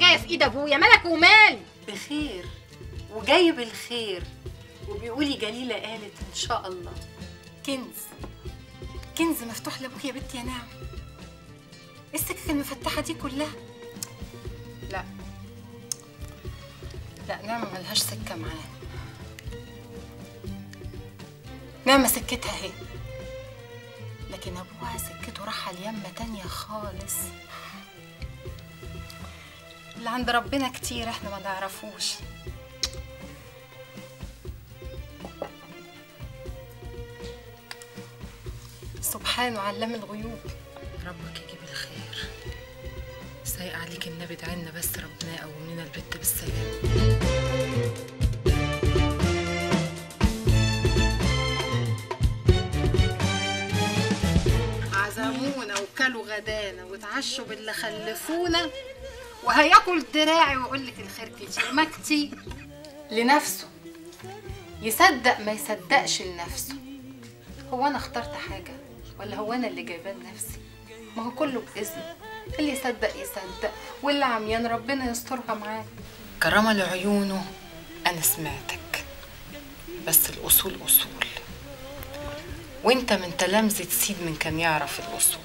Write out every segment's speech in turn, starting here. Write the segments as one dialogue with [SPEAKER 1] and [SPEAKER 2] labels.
[SPEAKER 1] الحكايه في ايد ابويا؟ مالك ومال؟
[SPEAKER 2] بخير وجايب الخير، وبيقولي جليله قالت ان شاء الله. كنز مفتوح لابوك يا بنتي يا نعم. ايه السكه المفتحه دي كلها؟ لا نعمه ملهاش سكه معاه. نعمه سكتها اهي، لكن ابوها سكته راح اليمه تانيه خالص. اللي عند ربنا كتير احنا ما نعرفوش. سبحانه علام الغيوب. ربك يجيب الخير. سايق عليك النبي، ادعيلنا بس ربنا يقوم لنا البت بالسلامه. عزمونا وكلوا غدانا واتعشوا باللي خلفونا، وهياكل دراعي ويقول لك الخير كتير. ما كتير لنفسه، يصدق ما يصدقش لنفسه. هو انا اخترت حاجه ولا هو انا اللي جايباه لنفسي؟ ما هو كله باذنه، اللي يصدق يصدق، واللي عميان ربنا يسترها معاه. كرامه لعيونه. انا سمعتك، بس الاصول اصول، وانت من تلامذة سيد من كان يعرف الاصول.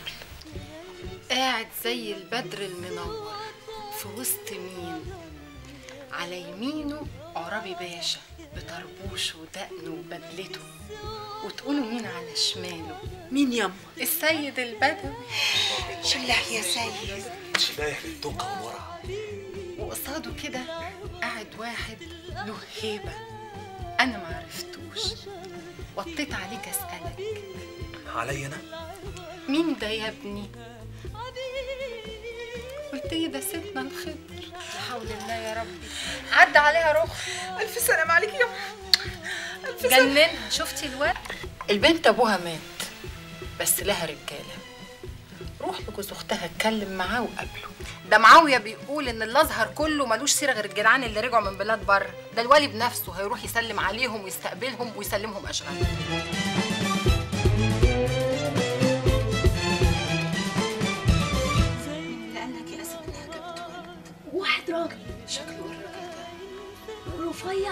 [SPEAKER 2] قاعد زي البدر المنور في وسط مين؟ على يمينه عرابي باشا بطربوشه ودقنه وبدلته، وتقولوا مين على شماله؟
[SPEAKER 3] مين يما؟
[SPEAKER 2] السيد البدوي.
[SPEAKER 3] شلاح يا سيد.
[SPEAKER 4] شلاح للدقة والورع.
[SPEAKER 2] وقصاده كده قاعد واحد له هيبة أنا معرفتوش، وطيت عليك أسألك.
[SPEAKER 4] علي أنا؟
[SPEAKER 2] مين ده يا ابني؟ قلت لي ده سيدنا الخضر. لا حول الله يا ربي. عدى عليها رخ.
[SPEAKER 3] ألف سلام عليك يا ألف سلام.
[SPEAKER 2] جننها. شفتي الوقت؟ البنت أبوها مات، بس لها رجالة. روح لجوز أختها اتكلم معاه وقابله. ده معاوية بيقول إن الأزهر كله ملوش سيرة غير الجدعان اللي رجعوا من بلاد بره. ده الوالي بنفسه هيروح يسلم عليهم ويستقبلهم ويسلمهم أشغالهم.
[SPEAKER 5] واحد راجل
[SPEAKER 2] شكله الراجل ده
[SPEAKER 5] رفيع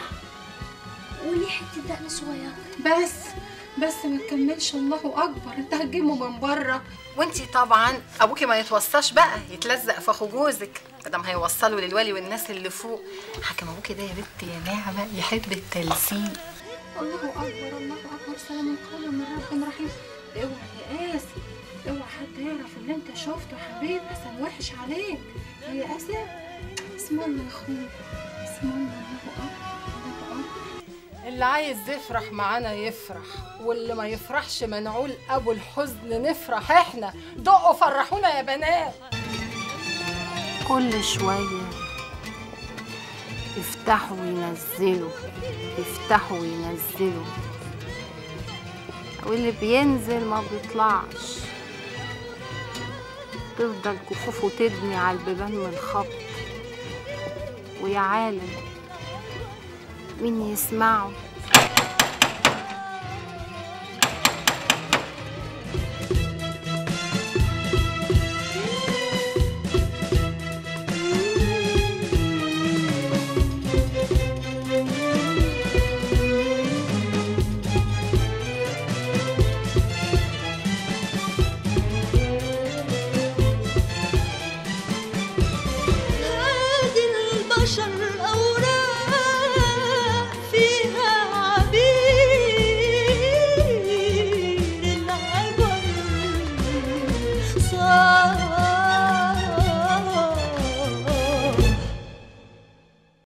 [SPEAKER 5] وليه حته دقن صغيره.
[SPEAKER 2] بس ما تكملش. الله اكبر، انت هتجيبه من بره. وانتي طبعا ابوكي ما يتوصاش بقى، يتلزق في اخو جوزك، مادام هيوصلوا للوالي والناس اللي فوق. حكم ابوكي ده يا بنت يا نعمه يحب التلسين.
[SPEAKER 5] الله اكبر الله اكبر. سلام قولا من رب رحيم. اوعى يا قاسي، اوعى حد يعرف اللي انت شفته يا حبيبي، احسن وحش عليك يا قاسي. اسم الله يا اخويا، اسم الله. الله اكبر الله اكبر.
[SPEAKER 2] اللي عايز يفرح معانا يفرح، واللي ما يفرحش منعول ابو الحزن. نفرح احنا. دقوا فرحونا يا بنات.
[SPEAKER 6] كل شويه يفتحوا وينزلوا، يفتحوا وينزلوا، واللي بينزل ما بيطلعش. تفضل كفوفه تدني على البيبان من الخبط. ويا عالم مين يسمعه